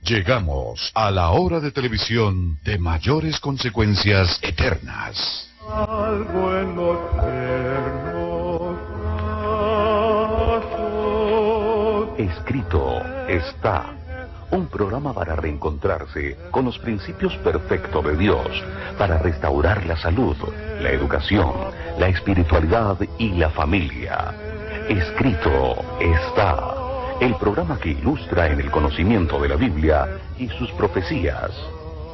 Llegamos a la hora de televisión de mayores consecuencias eternas. Algo en los tiernos brazos. Escrito está. Un programa para reencontrarse con los principios perfectos de Dios, para restaurar la salud, la educación, la espiritualidad y la familia. Escrito está. El programa que ilustra en el conocimiento de la Biblia y sus profecías.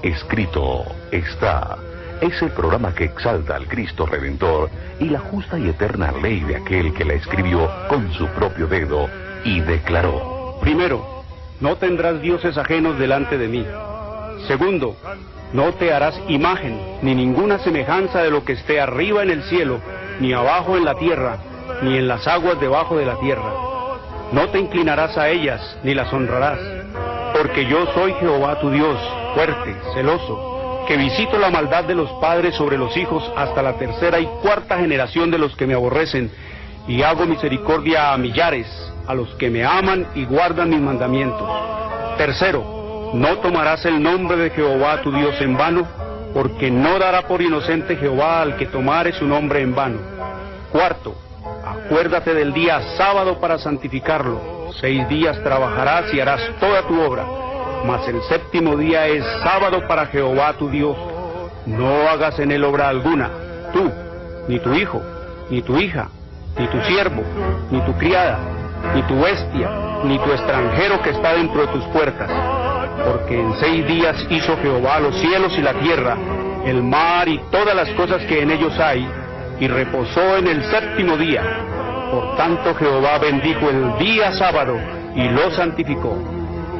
Escrito está. Es el programa que exalta al Cristo Redentor y la justa y eterna ley de aquel que la escribió con su propio dedo y declaró. Primero, no tendrás dioses ajenos delante de mí. Segundo, no te harás imagen, ni ninguna semejanza de lo que esté arriba en el cielo, ni abajo en la tierra, ni en las aguas debajo de la tierra. No te inclinarás a ellas, ni las honrarás, porque yo soy Jehová tu Dios, fuerte, celoso, que visito la maldad de los padres sobre los hijos hasta la tercera y cuarta generación de los que me aborrecen, y hago misericordia a millares, a los que me aman y guardan mis mandamientos. Tercero, no tomarás el nombre de Jehová tu Dios en vano, porque no dará por inocente Jehová al que tomare su nombre en vano. Cuarto, acuérdate del día sábado para santificarlo. 6 días trabajarás y harás toda tu obra, mas el séptimo día es sábado para Jehová tu Dios. No hagas en él obra alguna, tú, ni tu hijo, ni tu hija, ni tu siervo, ni tu criada, ni tu bestia, ni tu extranjero que está dentro de tus puertas. Porque en 6 días hizo Jehová los cielos y la tierra, el mar y todas las cosas que en ellos hay, y reposó en el séptimo día. Por tanto Jehová bendijo el día sábado y lo santificó.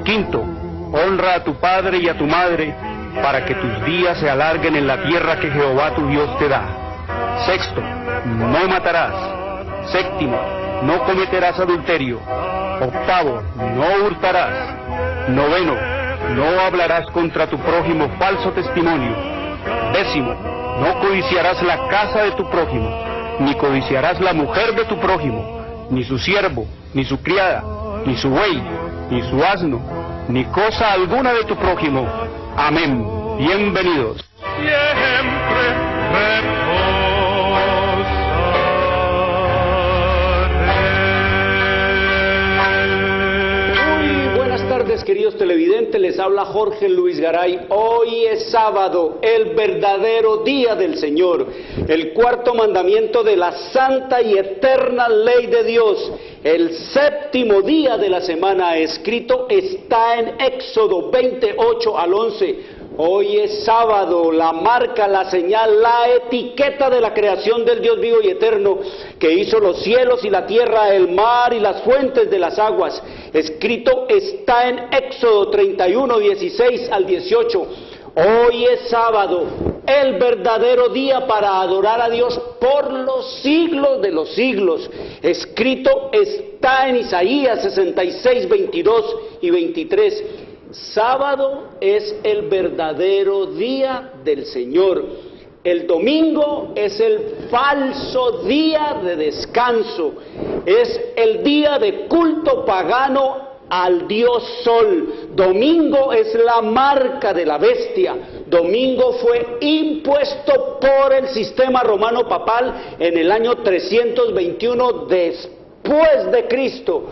Quinto, honra a tu padre y a tu madre, para que tus días se alarguen en la tierra que Jehová tu Dios te da. Sexto, no matarás. Séptimo, no cometerás adulterio. Octavo, no hurtarás. Noveno, no hablarás contra tu prójimo falso testimonio. Décimo, no codiciarás la casa de tu prójimo, ni codiciarás la mujer de tu prójimo, ni su siervo, ni su criada, ni su buey, ni su asno, ni cosa alguna de tu prójimo. Amén. Bienvenidos. Siempre queridos televidentes, les habla Jorge Luis Garay. Hoy es sábado, el verdadero día del Señor, el cuarto mandamiento de la santa y eterna ley de Dios, el séptimo día de la semana. Escrito está en Éxodo 28 al 11. Hoy es sábado, la marca, la señal, la etiqueta de la creación del Dios vivo y eterno, que hizo los cielos y la tierra, el mar y las fuentes de las aguas. Escrito está en Éxodo 31, 16 al 18. Hoy es sábado, el verdadero día para adorar a Dios por los siglos de los siglos. Escrito está en Isaías 66, 22 y 23. Sábado es el verdadero día del Señor. El domingo es el falso día de descanso. Es el día de culto pagano al dios Sol. Domingo es la marca de la bestia. Domingo fue impuesto por el sistema romano papal en el año 321 después de Cristo,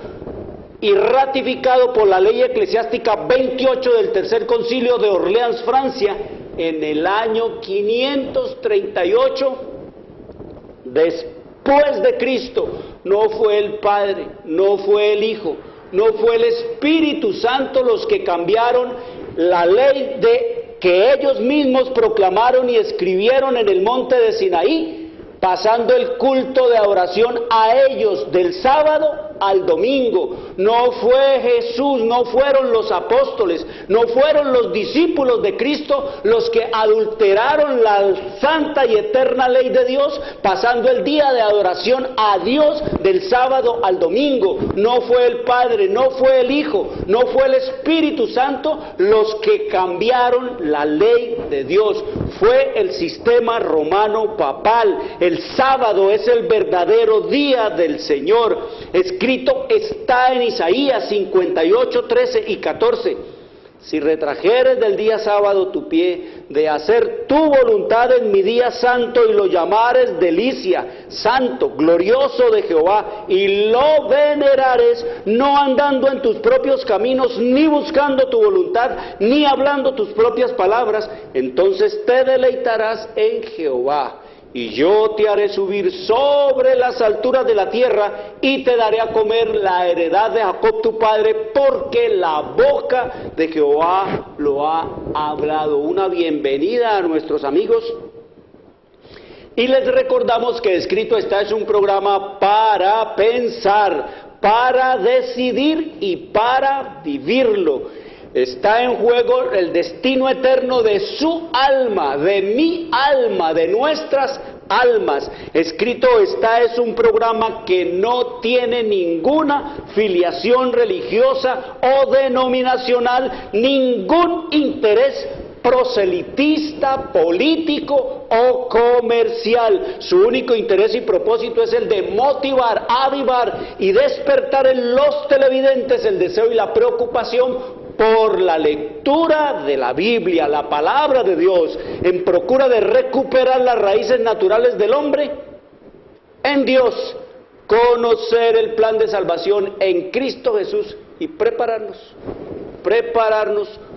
y ratificado por la ley eclesiástica 28 del Tercer Concilio de Orleans, Francia, en el año 538 después de Cristo. No fue el Padre, no fue el Hijo, no fue el Espíritu Santo los que cambiaron la ley que ellos mismos proclamaron y escribieron en el monte de Sinaí, pasando el culto de adoración a ellos del sábado al domingo. No fue Jesús, no fueron los apóstoles, no fueron los discípulos de Cristo los que adulteraron la santa y eterna ley de Dios, pasando el día de adoración a Dios del sábado al domingo. No fue el Padre, no fue el Hijo, no fue el Espíritu Santo los que cambiaron la ley de Dios. Fue el sistema romano papal. El sábado es el verdadero día del Señor. Escrito está en Isaías 58, 13 y 14. si retrajeres del día sábado tu pie, de hacer tu voluntad en mi día santo, y lo llamares delicia, santo, glorioso de Jehová, y lo venerares, no andando en tus propios caminos, ni buscando tu voluntad, ni hablando tus propias palabras, entonces te deleitarás en Jehová. Y yo te haré subir sobre las alturas de la tierra, y te daré a comer la heredad de Jacob tu padre, porque la boca de Jehová lo ha hablado. Una bienvenida a nuestros amigos. Y les recordamos que Escrito Está es un programa para pensar, para decidir y para vivirlo. Está en juego el destino eterno de su alma, de mi alma, de nuestras almas. Escrito Está es un programa que no tiene ninguna filiación religiosa o denominacional, ningún interés proselitista, político o comercial. Su único interés y propósito es el de motivar, avivar y despertar en los televidentes el deseo y la preocupación por la lectura de la Biblia, la palabra de Dios, en procura de recuperar las raíces naturales del hombre en Dios, conocer el plan de salvación en Cristo Jesús y prepararnos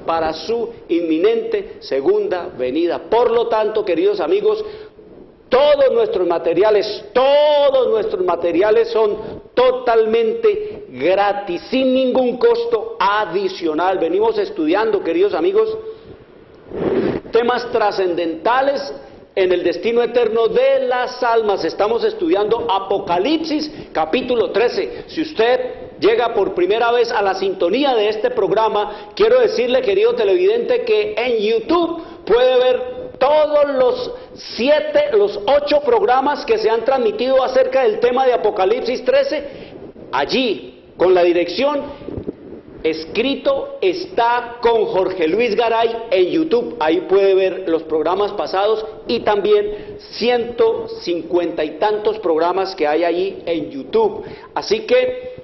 para su inminente segunda venida. Por lo tanto, queridos amigos, todos nuestros materiales son totalmente gratis, sin ningún costo adicional. Venimos estudiando, queridos amigos, temas trascendentales en el destino eterno de las almas. Estamos estudiando Apocalipsis capítulo 13. Si usted llega por primera vez a la sintonía de este programa, quiero decirle, querido televidente, que en YouTube puede ver todos los 8 programas que se han transmitido acerca del tema de Apocalipsis 13, allí, con la dirección Escrito Está con Jorge Luis Garay en YouTube. Ahí puede ver los programas pasados y también 150 y tantos programas que hay allí en YouTube. Así que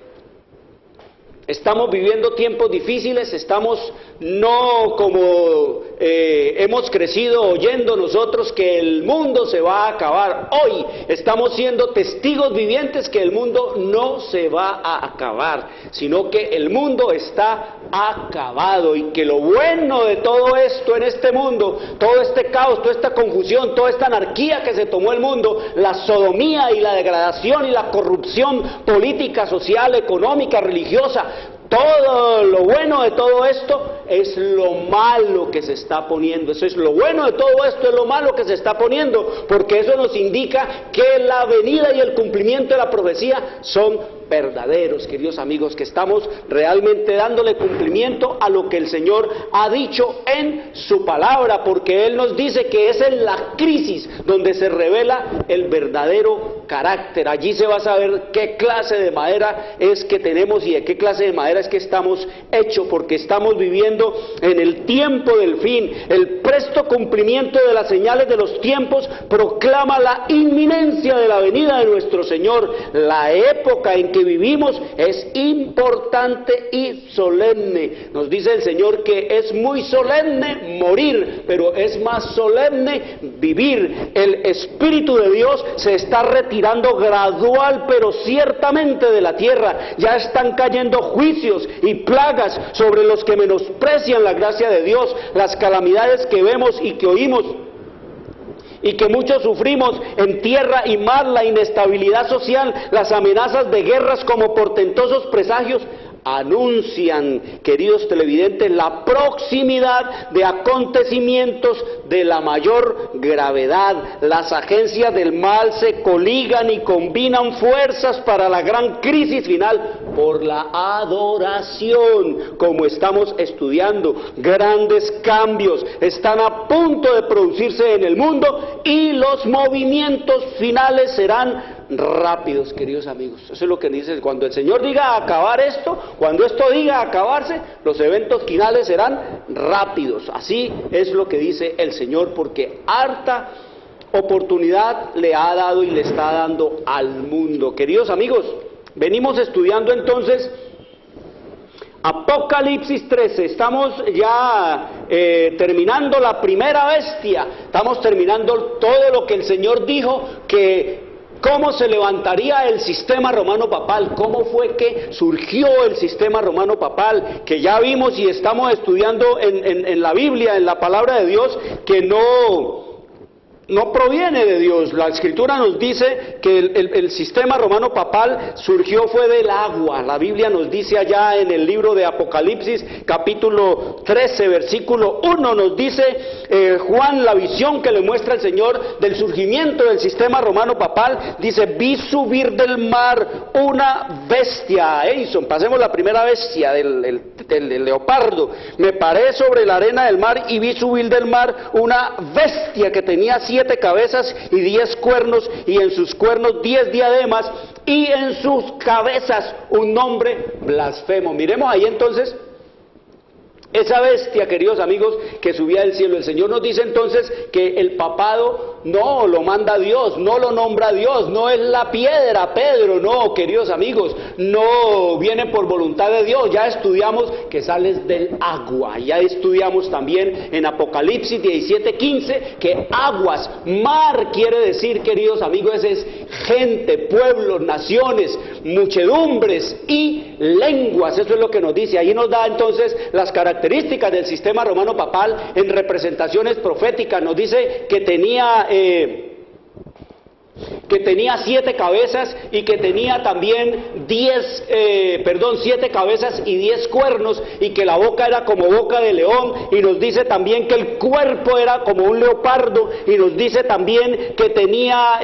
estamos viviendo tiempos difíciles, estamos no como hemos crecido oyendo nosotros que el mundo se va a acabar. Hoy estamos siendo testigos vivientes que el mundo no se va a acabar, sino que el mundo está acabado, y que lo bueno de todo esto en este mundo, todo este caos, toda esta confusión, toda esta anarquía que se tomó el mundo, la sodomía y la degradación y la corrupción política, social, económica, religiosa, todo lo bueno de todo esto es lo malo que se está poniendo. Eso es lo bueno de todo esto, es lo malo que se está poniendo, porque eso nos indica que la venida y el cumplimiento de la profecía son verdaderos, queridos amigos, que estamos realmente dándole cumplimiento a lo que el Señor ha dicho en su palabra, porque Él nos dice que es en la crisis donde se revela el verdadero carácter. Allí se va a saber qué clase de madera es que tenemos y de qué clase de madera es que estamos hechos, porque estamos viviendo en el tiempo del fin. El presto cumplimiento de las señales de los tiempos proclama la inminencia de la venida de nuestro Señor. La época en que vivimos es importante y solemne. Nos dice el Señor que es muy solemne morir, pero es más solemne vivir. El Espíritu de Dios se está retirando gradual pero ciertamente de la tierra. Ya están cayendo juicios y plagas sobre los que menosprecian la gracia de Dios. Las calamidades que vemos y que oímos y que muchos sufrimos en tierra y mar, la inestabilidad social, las amenazas de guerras como portentosos presagios, anuncian, queridos televidentes, la proximidad de acontecimientos de la mayor gravedad. Las agencias del mal se coligan y combinan fuerzas para la gran crisis final por la adoración, como estamos estudiando. Grandes cambios están a punto de producirse en el mundo y los movimientos finales serán rápidos, queridos amigos. Eso es lo que dice. Cuando el Señor diga acabar esto, cuando esto diga acabarse, los eventos finales serán rápidos. Así es lo que dice el Señor, porque harta oportunidad le ha dado y le está dando al mundo. Queridos amigos, venimos estudiando entonces Apocalipsis 13, estamos ya terminando la primera bestia, estamos terminando todo lo que el Señor dijo, que cómo se levantaría el sistema romano papal, cómo fue que surgió el sistema romano papal, que ya vimos y estamos estudiando en la Biblia, en la palabra de Dios, que no proviene de Dios. La Escritura nos dice que el sistema romano papal surgió fue del agua. La Biblia nos dice allá en el libro de Apocalipsis, capítulo 13, versículo 1, nos dice Juan la visión que le muestra el Señor del surgimiento del sistema romano papal. Dice: vi subir del mar una bestia. Edison, pasemos la primera bestia del leopardo. Me paré sobre la arena del mar y vi subir del mar una bestia que tenía 7 cabezas y 10 cuernos, y en sus cuernos 10 diademas, y en sus cabezas un nombre blasfemo. Miremos ahí entonces esa bestia, queridos amigos, que subía del cielo. El Señor nos dice entonces que el papado no lo manda Dios, no lo nombra Dios, no es la piedra, Pedro, no, queridos amigos, no viene por voluntad de Dios. Ya estudiamos que sales del agua, ya estudiamos también en Apocalipsis 17:15 que aguas, mar quiere decir, queridos amigos, es gente, pueblos, naciones, muchedumbres y lenguas. Eso es lo que nos dice. Ahí nos da entonces las características del sistema romano papal en representaciones proféticas. Nos dice que tenía 7 cabezas y que tenía también 7 cabezas y 10 cuernos, y que la boca era como boca de león, y nos dice también que el cuerpo era como un leopardo, y nos dice también que tenía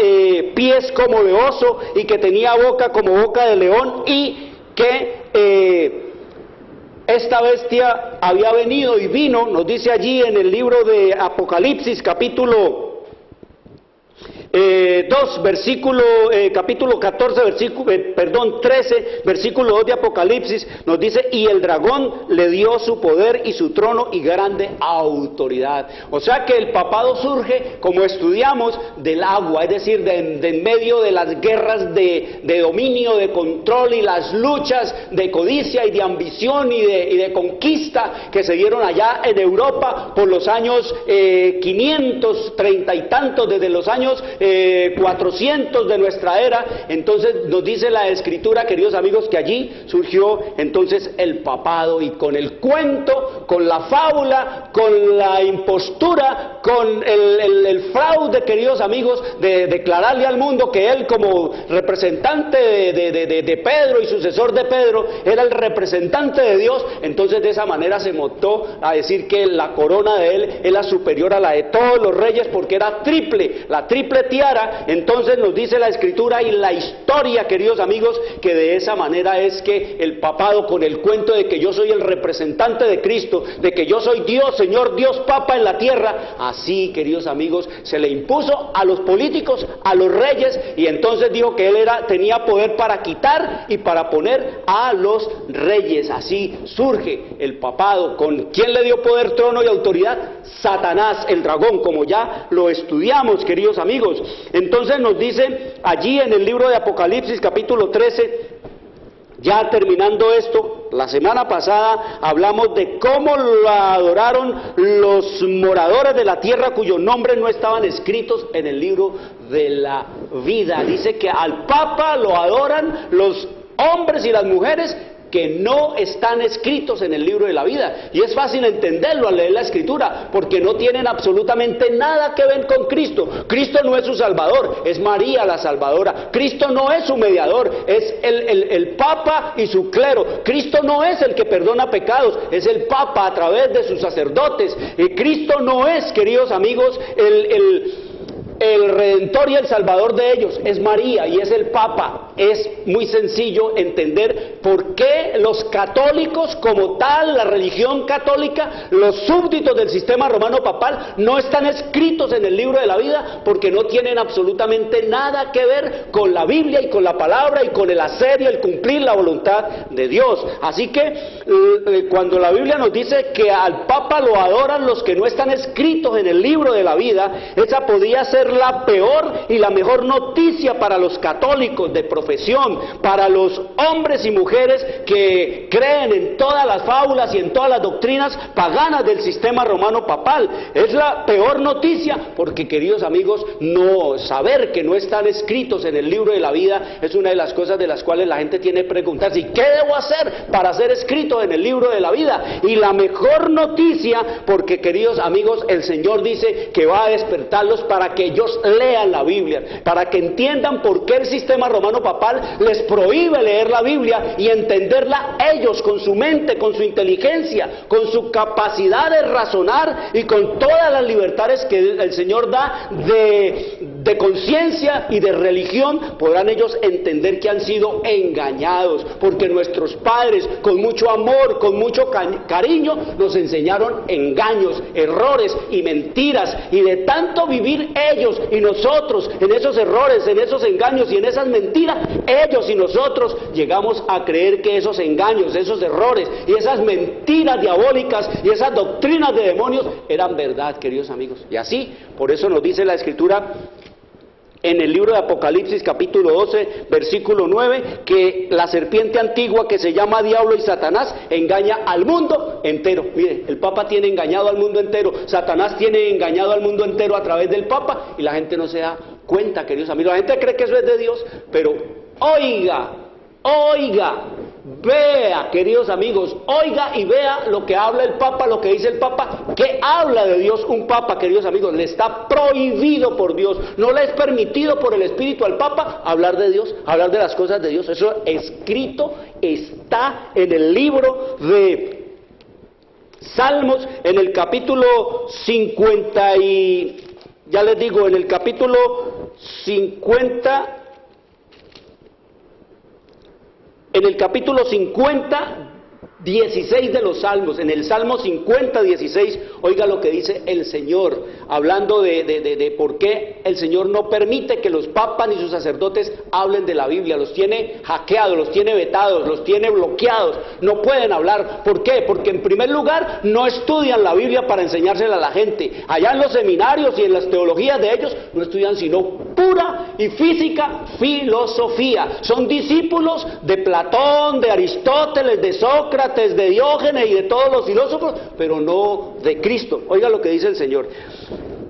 pies como de oso, y que tenía boca como boca de león, y que esta bestia había venido y vino, nos dice allí en el libro de Apocalipsis, capítulo 2, capítulo 14, 13, versículo 2 de Apocalipsis, nos dice: y el dragón le dio su poder y su trono y grande autoridad. O sea que el papado surge, como estudiamos, del agua, es decir, de en medio de las guerras de dominio, de control, y las luchas de codicia y de ambición y de conquista que se dieron allá en Europa por los años 530 y tantos, desde los años 400 de nuestra era. Entonces nos dice la Escritura, queridos amigos, que allí surgió entonces el papado, y con el cuento, con la fábula, con la impostura, con el fraude, queridos amigos, de declararle al mundo que él, como representante de Pedro y sucesor de Pedro, era el representante de Dios. Entonces de esa manera se montó a decir que la corona de él es la superior a la de todos los reyes, porque era triple, la triple tiara. Entonces nos dice la Escritura y la historia, queridos amigos, que de esa manera es que el papado, con el cuento de que yo soy el representante de Cristo, de que yo soy Dios, Señor, Dios Papa en la tierra, así, queridos amigos, se le impuso a los políticos, a los reyes, y entonces dijo que él tenía poder para quitar y para poner a los reyes. Así surge el papado. ¿Con quién le dio poder, trono y autoridad? Satanás, el dragón, como ya lo estudiamos, queridos amigos. Entonces nos dice allí en el libro de Apocalipsis, capítulo 13, ya terminando esto, la semana pasada hablamos de cómo la adoraron los moradores de la tierra cuyos nombres no estaban escritos en el libro de la vida. Dice que al Papa lo adoran los hombres y las mujeres que no están escritos en el libro de la vida. Y es fácil entenderlo al leer la Escritura, porque no tienen absolutamente nada que ver con Cristo. Cristo no es su Salvador, es María la Salvadora. Cristo no es su mediador, es el Papa y su clero. Cristo no es el que perdona pecados, es el Papa a través de sus sacerdotes. Cristo no es, queridos amigos, el Redentor y el Salvador de ellos, es María y es el Papa. Es muy sencillo entender por qué los católicos como tal, la religión católica, los súbditos del sistema romano papal, no están escritos en el libro de la vida, porque no tienen absolutamente nada que ver con la Biblia y con la palabra y con el hacer y el cumplir la voluntad de Dios. Así que cuando la Biblia nos dice que al Papa lo adoran los que no están escritos en el libro de la vida, esa podría ser la peor y la mejor noticia para los católicos de profesión profesión, para los hombres y mujeres que creen en todas las fábulas y en todas las doctrinas paganas del sistema romano papal. Es la peor noticia, porque, queridos amigos, no saber que no están escritos en el libro de la vida es una de las cosas de las cuales la gente tiene que preguntarse: ¿y qué debo hacer para ser escrito en el libro de la vida? Y la mejor noticia, porque, queridos amigos, el Señor dice que va a despertarlos para que ellos lean la Biblia, para que entiendan por qué el sistema romano papal les prohíbe leer la Biblia y entenderla ellos con su mente, con su inteligencia, con su capacidad de razonar y con todas las libertades que el Señor da de conciencia y de religión. Podrán ellos entender que han sido engañados, porque nuestros padres, con mucho amor, con mucho cariño, nos enseñaron engaños, errores y mentiras, y de tanto vivir ellos y nosotros en esos errores, en esos engaños y en esas mentiras, ellos y nosotros llegamos a creer que esos engaños, esos errores y esas mentiras diabólicas y esas doctrinas de demonios eran verdad, queridos amigos. Y así, por eso nos dice la Escritura en el libro de Apocalipsis capítulo 12 versículo 9, que la serpiente antigua, que se llama Diablo y Satanás, engaña al mundo entero. Mire, el Papa tiene engañado al mundo entero, Satanás tiene engañado al mundo entero a través del Papa, y la gente no se da cuenta, queridos amigos. La gente cree que eso es de Dios, pero oiga, vea, queridos amigos, oiga y vea lo que habla el Papa, lo que dice el Papa. ¿Qué habla de Dios un Papa, queridos amigos? Le está prohibido por Dios, no le es permitido por el Espíritu al Papa hablar de Dios, hablar de las cosas de Dios. Eso escrito está en el libro de Salmos, en el capítulo 50 y... ya les digo, en el capítulo 50... En el capítulo 50, 16 de los Salmos, en el Salmo 50, 16, oiga lo que dice el Señor, hablando de por qué el Señor no permite que los papas ni sus sacerdotes hablen de la Biblia. Los tiene hackeados, los tiene vetados, los tiene bloqueados, no pueden hablar. ¿Por qué? Porque en primer lugar no estudian la Biblia para enseñársela a la gente. Allá en los seminarios y en las teologías de ellos no estudian sino pura y física filosofía. Son discípulos de Platón, de Aristóteles, de Sócrates, de Diógenes y de todos los filósofos, pero no de Cristo. Oiga lo que dice el Señor.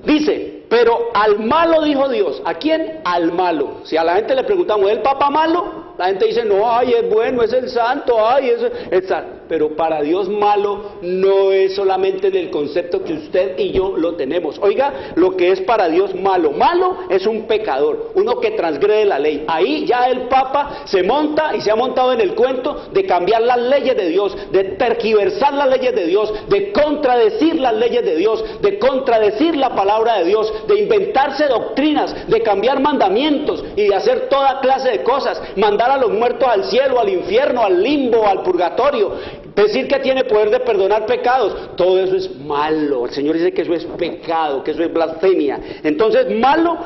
Dice: pero al malo dijo Dios. ¿A quién? Al malo. Si a la gente le preguntamos, ¿es el Papa malo? La gente dice: no, ay, es bueno, es el santo, ay, es santo. Pero para Dios malo no es solamente en el concepto que usted y yo lo tenemos. Oiga lo que es para Dios malo. Malo es un pecador, uno que transgrede la ley. Ahí ya el Papa se monta y se ha montado en el cuento de cambiar las leyes de Dios, de tergiversar las leyes de Dios, de contradecir las leyes de Dios, de contradecir la palabra de Dios, de inventarse doctrinas, de cambiar mandamientos y de hacer toda clase de cosas, mandar a los muertos al cielo, al infierno, al limbo, al purgatorio, decir que tiene poder de perdonar pecados. Todo eso es malo. El Señor dice que eso es pecado, que eso es blasfemia. Entonces malo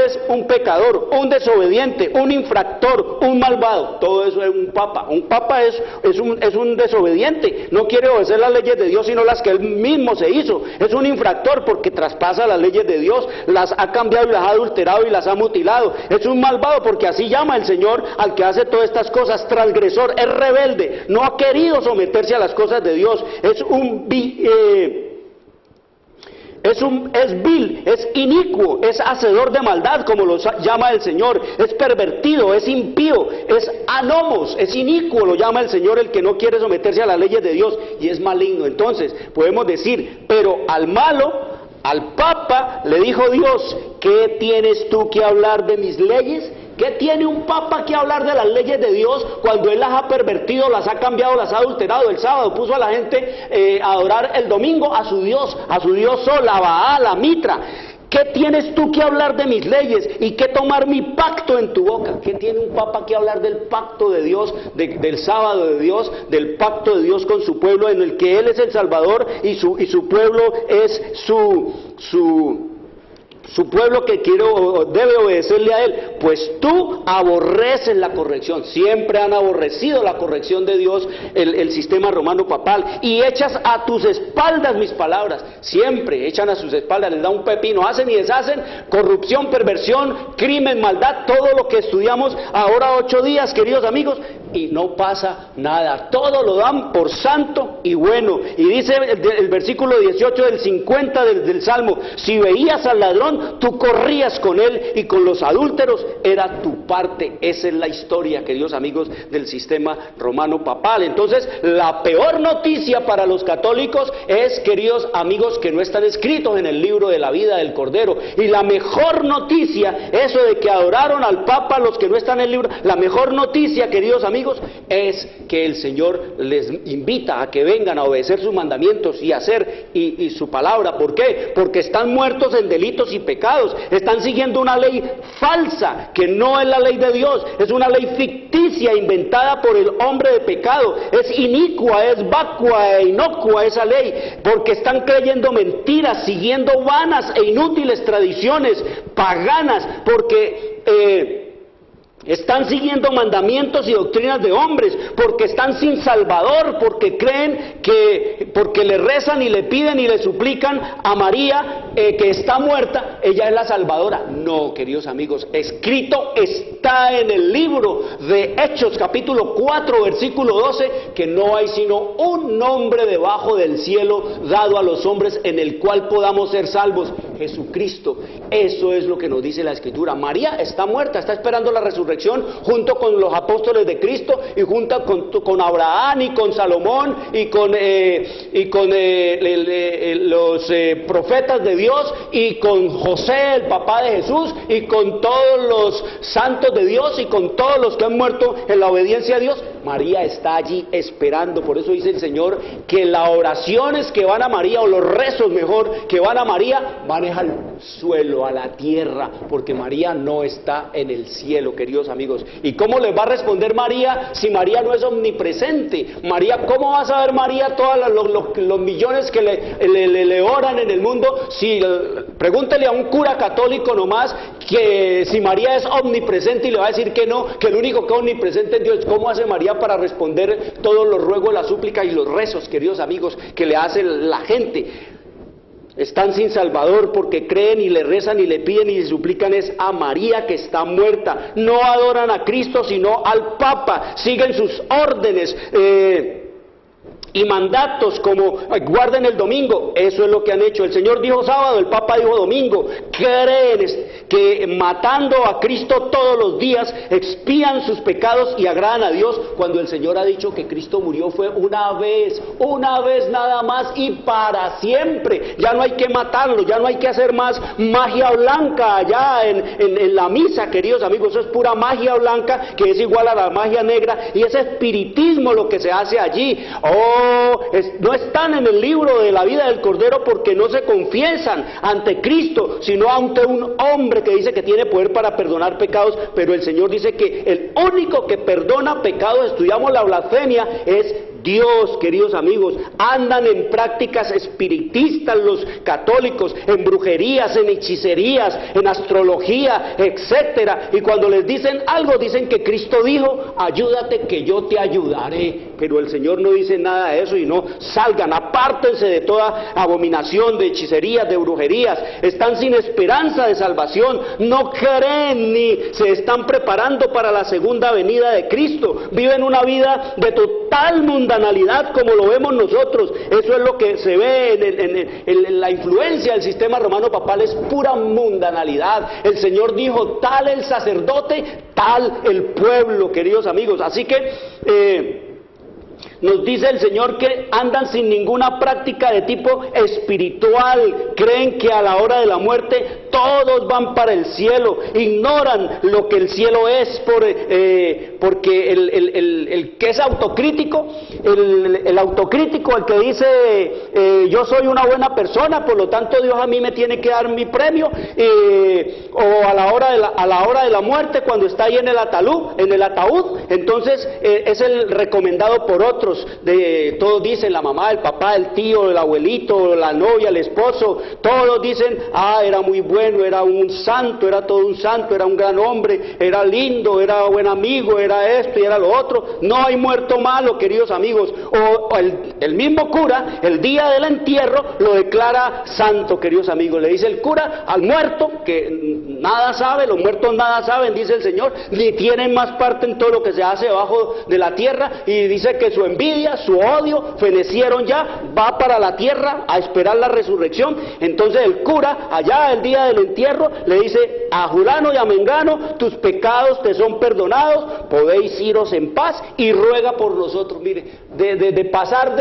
es un pecador, un desobediente, un infractor, un malvado. Todo eso es un papa. Un papa es un desobediente, no quiere obedecer las leyes de Dios sino las que él mismo se hizo. Es un infractor porque traspasa las leyes de Dios, las ha cambiado y las ha adulterado y las ha mutilado. Es un malvado porque así llama el Señor al que hace todas estas cosas. Transgresor, es rebelde, no ha querido someterse a las cosas de Dios, es vil, es inicuo, es hacedor de maldad, como lo llama el Señor, es pervertido, es impío, es anomos, es inicuo, lo llama el Señor, el que no quiere someterse a las leyes de Dios, y es maligno. Entonces podemos decir, pero al malo, al Papa, le dijo Dios: ¿qué tienes tú que hablar de mis leyes? ¿Qué tiene un papa que hablar de las leyes de Dios cuando él las ha pervertido, las ha cambiado, las ha adulterado? El sábado puso a la gente a adorar el domingo a su Dios Sol, a Baal, a Mitra. ¿Qué tienes tú que hablar de mis leyes y que tomar mi pacto en tu boca? ¿Qué tiene un papa que hablar del pacto de Dios, del sábado de Dios, del pacto de Dios con su pueblo, en el que él es el Salvador y su pueblo es su pueblo que debe obedecerle a él, pues tú aborreces la corrección. Siempre han aborrecido la corrección de Dios, el sistema romano papal, y echas a tus espaldas mis palabras. Siempre echan a sus espaldas, les da un pepino, hacen y deshacen, corrupción, perversión, crimen, maldad, todo lo que estudiamos ahora 8 días, queridos amigos, y no pasa nada. Todo lo dan por santo y bueno. Y dice el versículo 18 del 50 del Salmo: si veías al ladrón, tú corrías con él, y con los adúlteros era tu parte. Esa es la historia, queridos amigos, del sistema romano papal. Entonces, la peor noticia para los católicos es, queridos amigos, que no están escritos en el libro de la vida del Cordero. Y la mejor noticia, eso de que adoraron al Papa los que no están en el libro, la mejor noticia, queridos amigos, es que el Señor les invita a que vengan a obedecer sus mandamientos y hacer y su palabra. ¿Por qué? Porque están muertos en delitos y pecados, están siguiendo una ley falsa que no es la ley de Dios, es una ley ficticia inventada por el hombre de pecado. Es inicua, es vacua e inocua esa ley, porque están creyendo mentiras, siguiendo vanas e inútiles tradiciones paganas, porque están siguiendo mandamientos y doctrinas de hombres, porque están sin Salvador, porque creen que porque le rezan y le piden y le suplican a María, que está muerta, ella es la salvadora. No, queridos amigos, escrito está en el libro de Hechos capítulo 4 versículo 12 que no hay sino un nombre debajo del cielo dado a los hombres en el cual podamos ser salvos: Jesucristo. Eso es lo que nos dice la Escritura. María está muerta, está esperando la resurrección junto con los apóstoles de Cristo, y junto con Abraham y con Salomón y con los profetas de Dios, y con José, el papá de Jesús, y con todos los santos de Dios, y con todos los que han muerto en la obediencia a Dios. María está allí esperando. Por eso dice el Señor que las oraciones que van a María, o los rezos mejor que van a María, van al suelo, a la tierra, porque María no está en el cielo, queridos amigos. ¿Y cómo les va a responder María si María no es omnipresente? María, ¿cómo va a saber María todos los millones que le oran en el mundo? Si pregúntele a un cura católico nomás que si María es omnipresente, y le va a decir que no, que el único que es omnipresente es Dios. ¿Cómo hace María para responder todos los ruegos, las súplicas y los rezos, queridos amigos, que le hace la gente? Están sin Salvador porque creen y le rezan y le piden y le suplican es a María, que está muerta. No adoran a Cristo sino al Papa, siguen sus órdenes y mandatos, como guarden el domingo. Eso es lo que han hecho. El Señor dijo sábado, el Papa dijo domingo. Creen que matando a Cristo todos los días expían sus pecados y agradan a Dios, cuando el Señor ha dicho que Cristo murió fue una vez nada más y para siempre. Ya no hay que matarlo, ya no hay que hacer más magia blanca allá en la misa, queridos amigos. Eso es pura magia blanca, que es igual a la magia negra, y es espiritismo lo que se hace allí. No están en el libro de la vida del Cordero porque no se confiesan ante Cristo, sino ante un hombre que dice que tiene poder para perdonar pecados. Pero el Señor dice que el único que perdona pecados, estudiamos la blasfemia, es Dios, queridos amigos. Andan en prácticas espiritistas los católicos, en brujerías, en hechicerías, en astrología, etcétera. Y cuando les dicen algo, dicen que Cristo dijo: ayúdate que yo te ayudaré. Pero el Señor no dice nada de eso, y no salgan, apártense de toda abominación, de hechicerías, de brujerías. Están sin esperanza de salvación, no creen ni se están preparando para la segunda venida de Cristo. Viven una vida de total mundanalidad como lo vemos nosotros. Eso es lo que se ve en la influencia del sistema romano papal, es pura mundanalidad. El Señor dijo: tal el sacerdote, tal el pueblo, queridos amigos. Así que nos dice el Señor que andan sin ninguna práctica de tipo espiritual, creen que a la hora de la muerte todos van para el cielo, ignoran lo que el cielo es, porque el que es autocrítico, el autocrítico, el que dice yo soy una buena persona, por lo tanto Dios a mí me tiene que dar mi premio, o a la hora de la muerte, cuando está ahí en el ataúd, entonces es el recomendado por otros. otros, todos dicen, la mamá, el papá, el tío, el abuelito, la novia, el esposo, todos dicen, era muy bueno, era un santo, era todo un santo, era un gran hombre, era lindo, era buen amigo, era esto y era lo otro. No hay muerto malo, queridos amigos. O el mismo cura, el día del entierro, lo declara santo, queridos amigos. Le dice el cura al muerto, que nada sabe, los muertos nada saben, dice el Señor, ni tienen más parte en todo lo que se hace debajo de la tierra, y dice que su envidia, su odio, fenecieron ya, va para la tierra a esperar la resurrección. Entonces el cura, allá el día del entierro, le dice a Julano y a Mengano, tus pecados te son perdonados, podéis iros en paz, y ruega por nosotros. Mire, de pasar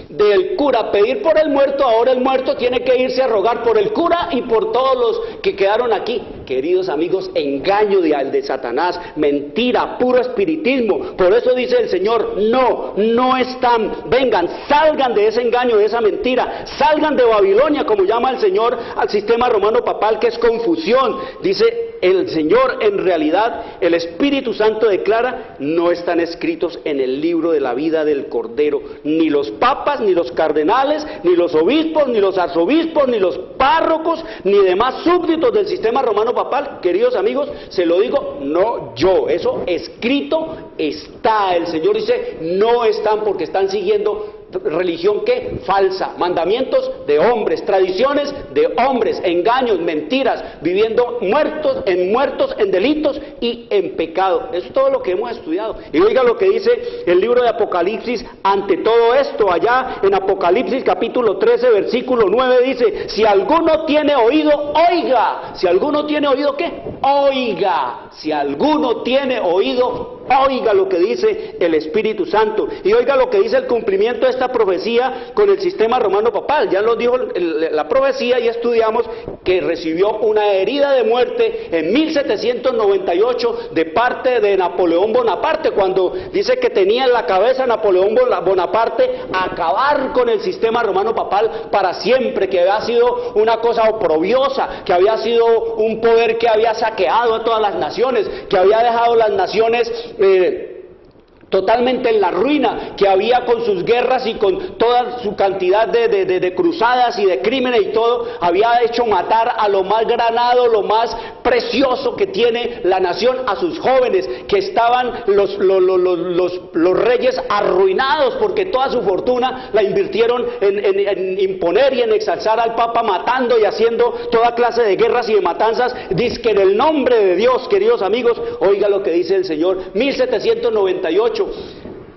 del cura a pedir por el muerto, ahora el muerto tiene que irse a rogar por el cura y por todos los que quedaron aquí. Queridos amigos, engaño de Satanás, mentira, puro espiritismo. Por eso dice el Señor, no están, vengan, salgan de ese engaño, de esa mentira, salgan de Babilonia, como llama el Señor al sistema romano papal, que es confusión. Dice el Señor, en realidad, el Espíritu Santo declara, no están escritos en el libro de la vida del Cordero, ni los papas, ni los cardenales, ni los obispos, ni los arzobispos, ni los párrocos, ni demás súbditos del sistema romano papal. Queridos amigos, se lo digo, no yo, eso escrito está. El Señor dice, no están, porque están siguiendo religión ¿qué? Falsa, mandamientos de hombres, tradiciones de hombres, engaños, mentiras, viviendo muertos en delitos y en pecado. Eso es todo lo que hemos estudiado. Y oiga lo que dice el libro de Apocalipsis ante todo esto. Allá en Apocalipsis capítulo 13 versículo 9 dice, si alguno tiene oído, oiga. Si alguno tiene oído, ¿qué? Oiga. Si alguno tiene oído, oiga lo que dice el Espíritu Santo. Y oiga lo que dice el cumplimiento de esta profecía con el sistema romano papal. Ya lo dijo la profecía y estudiamos que recibió una herida de muerte en 1798 de parte de Napoleón Bonaparte, cuando dice que tenía en la cabeza Napoleón Bonaparte acabar con el sistema romano papal para siempre, que había sido una cosa oprobiosa, que había sido un poder que había saqueado a todas las naciones, que había dejado las naciones totalmente en la ruina, que había con sus guerras y con toda su cantidad de cruzadas y de crímenes y todo, había hecho matar a lo más granado, lo más precioso que tiene la nación, a sus jóvenes, que estaban los reyes arruinados porque toda su fortuna la invirtieron en imponer y en exalzar al Papa, matando y haciendo toda clase de guerras y de matanzas, dizque en el nombre de Dios. Queridos amigos, oiga lo que dice el Señor, 1798,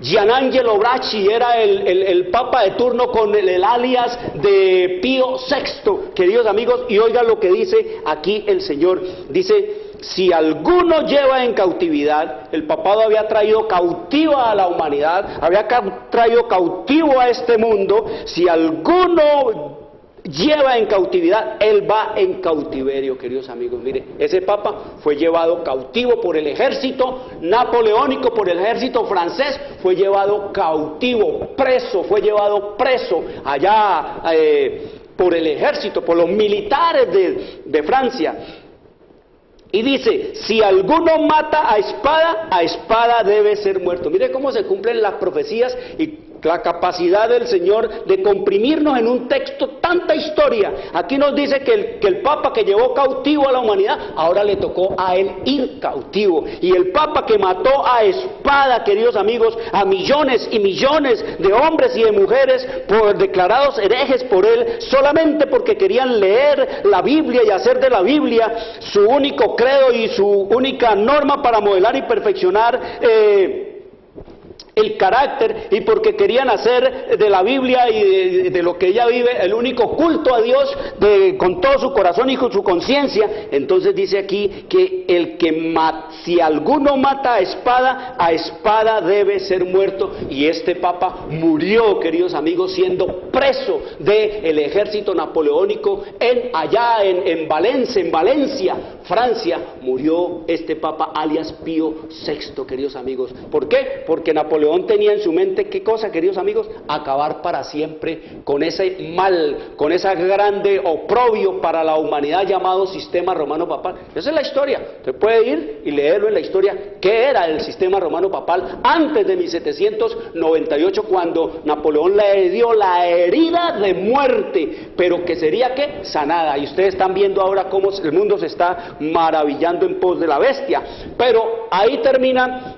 Gianangelo Bracci era el papa de turno con el alias de Pío VI, queridos amigos, y oiga lo que dice aquí el Señor, dice, si alguno lleva en cautividad, el papado había traído cautiva a la humanidad, había traído cautivo a este mundo, si alguno lleva en cautividad, él va en cautiverio, queridos amigos. Mire, ese papa fue llevado cautivo por el ejército napoleónico, por el ejército francés, fue llevado cautivo, preso, fue llevado preso allá por el ejército, por los militares de Francia. Y dice, si alguno mata a espada debe ser muerto. Mire cómo se cumplen las profecías y la capacidad del Señor de comprimirnos en un texto tanta historia. Aquí nos dice que el Papa que llevó cautivo a la humanidad, ahora le tocó a él ir cautivo. Y el Papa que mató a espada, queridos amigos, a millones y millones de hombres y de mujeres declarados herejes por él, solamente porque querían leer la Biblia y hacer de la Biblia su único credo y su única norma para modelar y perfeccionar el carácter, y porque querían hacer de la Biblia y de lo que ella vive el único culto a Dios con todo su corazón y con su conciencia. Entonces dice aquí que si alguno mata a espada debe ser muerto, y este Papa murió, queridos amigos, siendo preso del ejército napoleónico allá en Valencia, Francia. Murió este Papa alias Pío VI, queridos amigos. ¿Por qué? Porque Napoleón Napoleón tenía en su mente, ¿qué cosa, queridos amigos? Acabar para siempre con ese mal, con ese grande oprobio para la humanidad llamado sistema romano papal. Esa es la historia. Usted puede ir y leerlo en la historia, qué era el sistema romano papal antes de 1798, cuando Napoleón le dio la herida de muerte, pero que sería, ¿qué? Sanada. Y ustedes están viendo ahora cómo el mundo se está maravillando en pos de la bestia. Pero ahí termina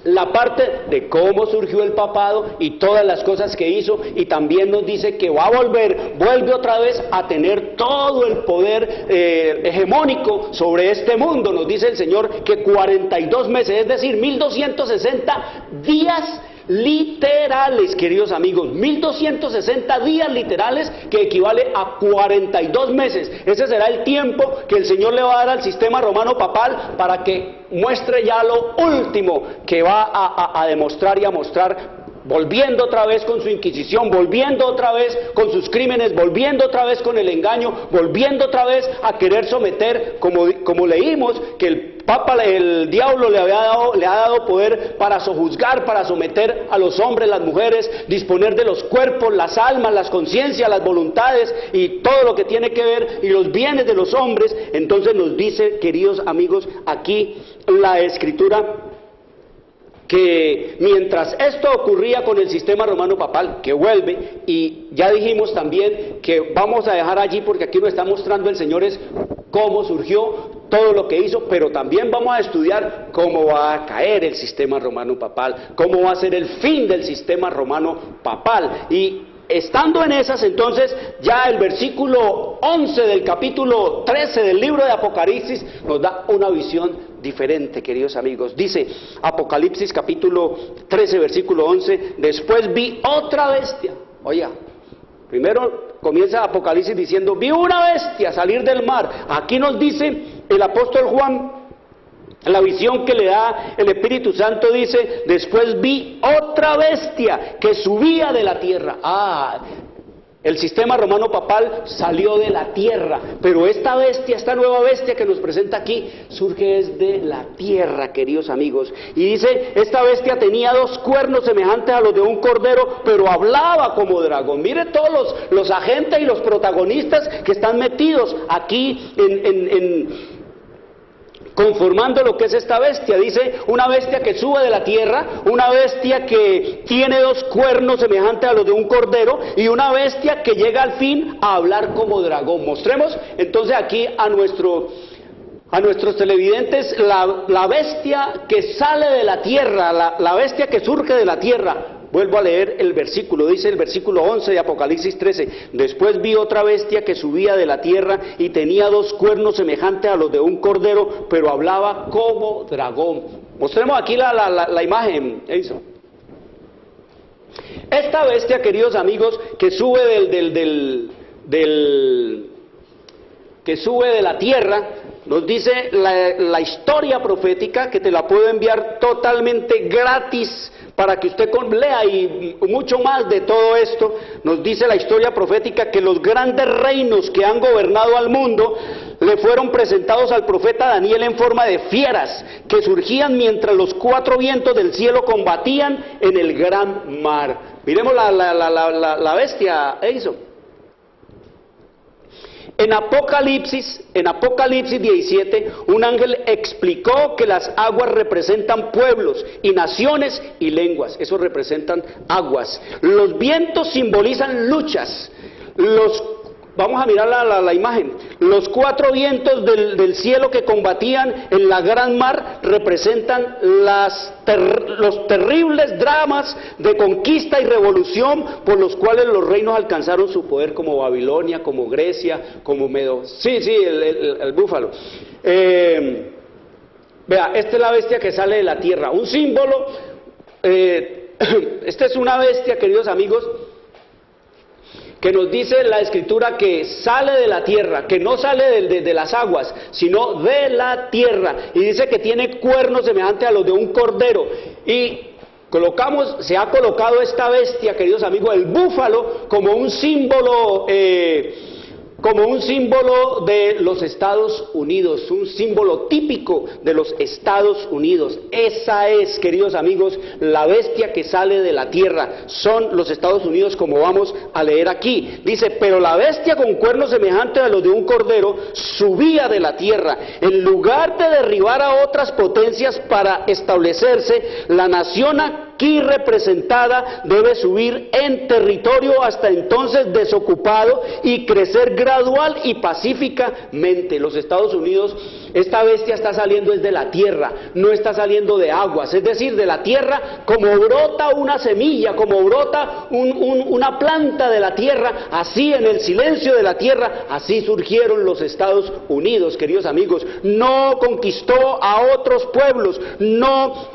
la parte de cómo surgió el papado y todas las cosas que hizo, y también nos dice que va a vuelve otra vez a tener todo el poder hegemónico sobre este mundo. Nos dice el Señor que 42 meses, es decir, 1260 días literales, queridos amigos, 1260 días literales, que equivale a 42 meses. Ese será el tiempo que el Señor le va a dar al sistema romano papal para que muestre ya lo último que va a demostrar y a mostrar, volviendo otra vez con su Inquisición, volviendo otra vez con sus crímenes, volviendo otra vez con el engaño, volviendo otra vez a querer someter, como leímos, que el diablo le ha dado poder para sojuzgar, para someter a los hombres, las mujeres, disponer de los cuerpos, las almas, las conciencias, las voluntades y todo lo que tiene que ver, y los bienes de los hombres. Entonces nos dice, queridos amigos, aquí la Escritura, que mientras esto ocurría con el sistema romano papal, que vuelve, y ya dijimos también que vamos a dejar allí porque aquí nos está mostrando el Señor es cómo surgió, todo lo que hizo, pero también vamos a estudiar cómo va a caer el sistema romano papal, cómo va a ser el fin del sistema romano papal. Y estando en esas, entonces, ya el versículo 11 del capítulo 13 del libro de Apocalipsis nos da una visión diferente, queridos amigos. Dice Apocalipsis capítulo 13 versículo 11: después vi otra bestia. Oiga, primero comienza Apocalipsis diciendo, vi una bestia salir del mar. Aquí nos dice el apóstol Juan, la visión que le da el Espíritu Santo, dice, después vi otra bestia que subía de la tierra. El sistema romano papal salió de la tierra, pero esta bestia, esta nueva bestia que nos presenta aquí, surge desde la tierra, queridos amigos. Y dice, esta bestia tenía 2 cuernos semejantes a los de un cordero, pero hablaba como dragón. Mire todos los agentes y los protagonistas que están metidos aquí conformando lo que es esta bestia. Dice, una bestia que sube de la tierra, una bestia que tiene 2 cuernos semejantes a los de un cordero, y una bestia que llega al fin a hablar como dragón. Mostremos entonces aquí a nuestros televidentes la bestia que sale de la tierra, la bestia que surge de la tierra. Vuelvo a leer el versículo, dice el versículo 11 de Apocalipsis 13, después vi otra bestia que subía de la tierra y tenía 2 cuernos semejantes a los de un cordero, pero hablaba como dragón. Mostremos aquí la imagen, eso. Esta bestia, queridos amigos, que sube que sube de la tierra, nos dice la historia profética, que te la puedo enviar totalmente gratis para que usted lea, y mucho más de todo esto. Nos dice la historia profética que los grandes reinos que han gobernado al mundo le fueron presentados al profeta Daniel en forma de fieras que surgían mientras los 4 vientos del cielo combatían en el gran mar. Miremos la bestia, eso. En Apocalipsis 17, un ángel explicó que las aguas representan pueblos y naciones y lenguas. Eso representan aguas. Los vientos simbolizan luchas. Vamos a mirar la imagen. Los 4 vientos del cielo que combatían en la gran mar representan los terribles dramas de conquista y revolución por los cuales los reinos alcanzaron su poder, como Babilonia, como Grecia, como Medo. Sí, el búfalo. Vea, esta es la bestia que sale de la tierra. Un símbolo. Esta es una bestia, queridos amigos, que nos dice la Escritura que sale de la tierra, que no sale de las aguas, sino de la tierra, y dice que tiene cuernos semejantes a los de un cordero. Y se ha colocado esta bestia, queridos amigos, el búfalo, como un símbolo como un símbolo de los Estados Unidos, un símbolo típico de los Estados Unidos. Esa es, queridos amigos, la bestia que sale de la tierra, son los Estados Unidos, como vamos a leer aquí. Dice, pero la bestia con cuernos semejantes a los de un cordero subía de la tierra. En lugar de derribar a otras potencias para establecerse, la nación aquí representada debe subir en territorio hasta entonces desocupado y crecer gradual y pacíficamente. Los Estados Unidos, esta bestia está saliendo desde la tierra, no está saliendo de aguas, es decir, de la tierra, como brota una semilla, como brota una planta de la tierra, así en el silencio de la tierra, así surgieron los Estados Unidos, queridos amigos. No conquistó a otros pueblos, no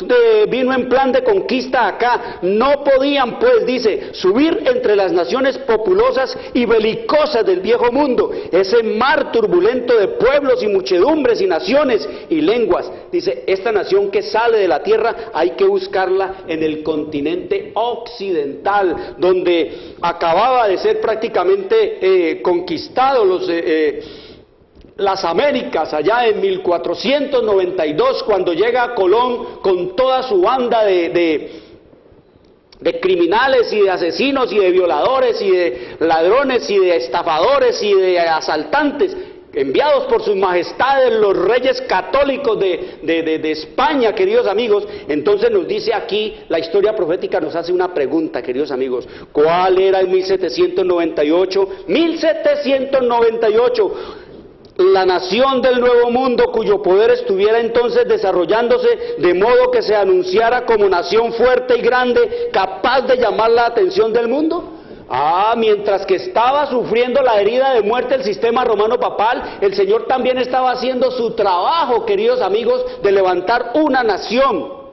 vino en plan de conquista acá, no podían, pues, dice, subir entre las naciones populosas y belicosas del viejo mundo, ese mar turbulento de pueblos y muchedumbres y naciones y lenguas. Dice, esta nación que sale de la tierra hay que buscarla en el continente occidental, donde acababa de ser prácticamente conquistado las Américas, allá en 1492, cuando llega Colón con toda su banda de criminales y de asesinos y de violadores y de ladrones y de estafadores y de asaltantes, enviados por sus majestades los reyes católicos de España, queridos amigos. Entonces nos dice aquí, la historia profética nos hace una pregunta, queridos amigos. ¿Cuál era en 1798? 1798, la nación del Nuevo Mundo, cuyo poder estuviera entonces desarrollándose de modo que se anunciara como nación fuerte y grande, capaz de llamar la atención del mundo. Mientras que estaba sufriendo la herida de muerte el sistema romano papal, el Señor también estaba haciendo su trabajo, queridos amigos, de levantar una nación.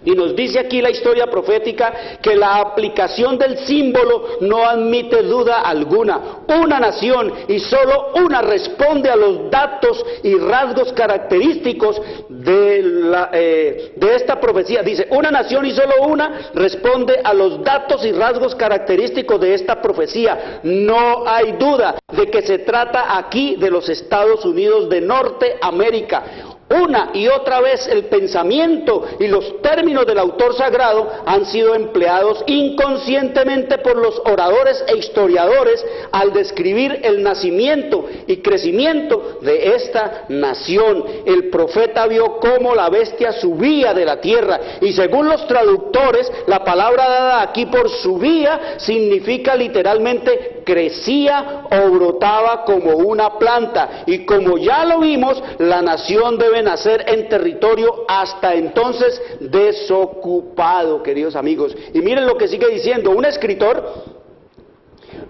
Y nos dice aquí la historia profética que la aplicación del símbolo no admite duda alguna. Una nación y solo una responde a los datos y rasgos característicos de esta profecía. Dice, una nación y solo una responde a los datos y rasgos característicos de esta profecía. No hay duda de que se trata aquí de los Estados Unidos de Norteamérica. Una y otra vez el pensamiento y los términos del autor sagrado han sido empleados inconscientemente por los oradores e historiadores al describir el nacimiento y crecimiento de esta nación. El profeta vio cómo la bestia subía de la tierra y según los traductores, la palabra dada aquí por subía significa literalmente crecía o brotaba como una planta, y como ya lo vimos, la nación debe nacer en territorio hasta entonces desocupado, queridos amigos. Y miren lo que sigue diciendo un escritor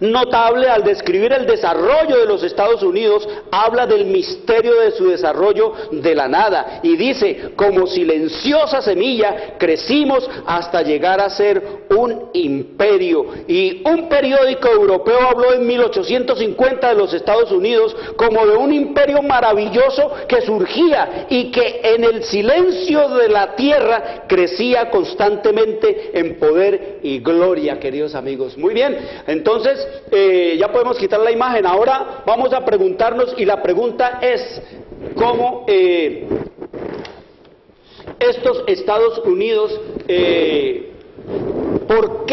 notable al describir el desarrollo de los Estados Unidos, habla del misterio de su desarrollo de la nada y dice, como silenciosa semilla crecimos hasta llegar a ser un imperio. Y un periódico europeo habló en 1850 de los Estados Unidos como de un imperio maravilloso que surgía y que en el silencio de la tierra crecía constantemente en poder y gloria, queridos amigos. Muy bien, entonces ya podemos quitar la imagen. Ahora vamos a preguntarnos, y la pregunta es cómo estos Estados Unidos, ¿por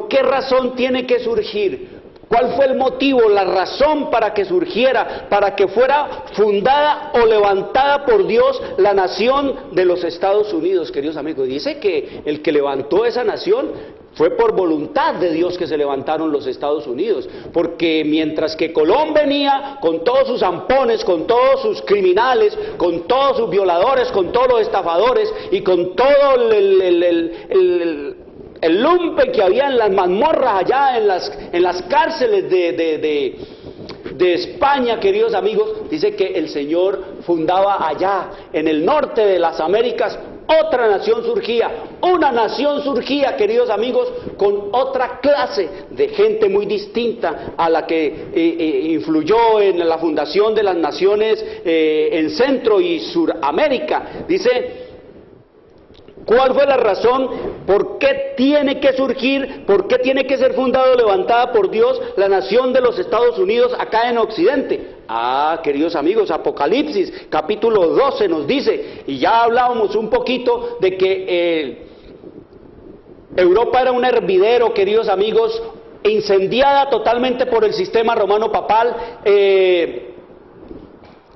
qué razón tiene que surgir? ¿Cuál fue el motivo, la razón para que surgiera, para que fuera fundada o levantada por Dios la nación de los Estados Unidos, queridos amigos? Dice que el que levantó esa nación fue por voluntad de Dios que se levantaron los Estados Unidos, porque mientras que Colón venía con todos sus zampones, con todos sus criminales, con todos sus violadores, con todos los estafadores y con todo el lumpen que había en las mazmorras allá, en las cárceles de España, queridos amigos, dice que el Señor fundaba allá, en el norte de las Américas, otra nación surgía, una nación surgía, queridos amigos, con otra clase de gente muy distinta a la que influyó en la fundación de las naciones en Centro y Suramérica. Dice, ¿cuál fue la razón? ¿Por qué tiene que surgir, por qué tiene que ser fundada o levantada por Dios la nación de los Estados Unidos acá en Occidente? Queridos amigos, Apocalipsis capítulo 12 nos dice, y ya hablábamos un poquito de que Europa era un hervidero, queridos amigos, incendiada totalmente por el sistema romano papal,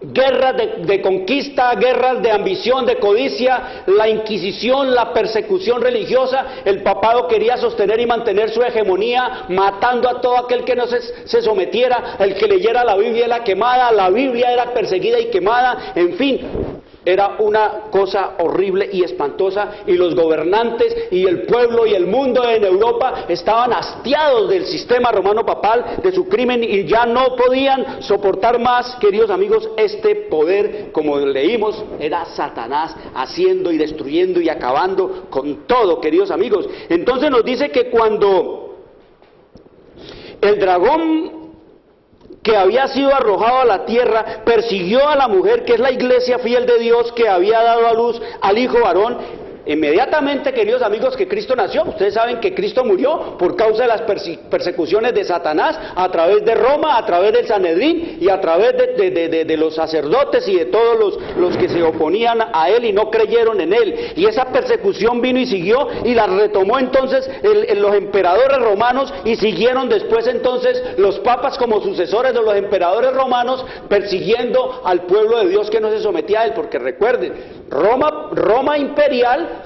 guerras de conquista, guerras de ambición, de codicia, la Inquisición, la persecución religiosa. El papado quería sostener y mantener su hegemonía, matando a todo aquel que no se sometiera. El que leyera la Biblia era quemada, la Biblia era perseguida y quemada, en fin. Era una cosa horrible y espantosa, y los gobernantes y el pueblo y el mundo en Europa estaban hastiados del sistema romano papal, de su crimen, y ya no podían soportar más, queridos amigos, este poder. Como leímos, era Satanás haciendo y destruyendo y acabando con todo, queridos amigos. Entonces nos dice que cuando el dragón que había sido arrojado a la tierra persiguió a la mujer, que es la iglesia fiel de Dios, que había dado a luz al hijo varón, inmediatamente, queridos amigos, que Cristo nació. Ustedes saben que Cristo murió por causa de las persecuciones de Satanás, a través de Roma, a través del Sanedrín y a través de los sacerdotes y de todos los que se oponían a él y no creyeron en él. Y esa persecución vino y siguió, y la retomó entonces los emperadores romanos, y siguieron después entonces los papas como sucesores de los emperadores romanos, persiguiendo al pueblo de Dios que no se sometía a él. Porque recuerden, Roma imperial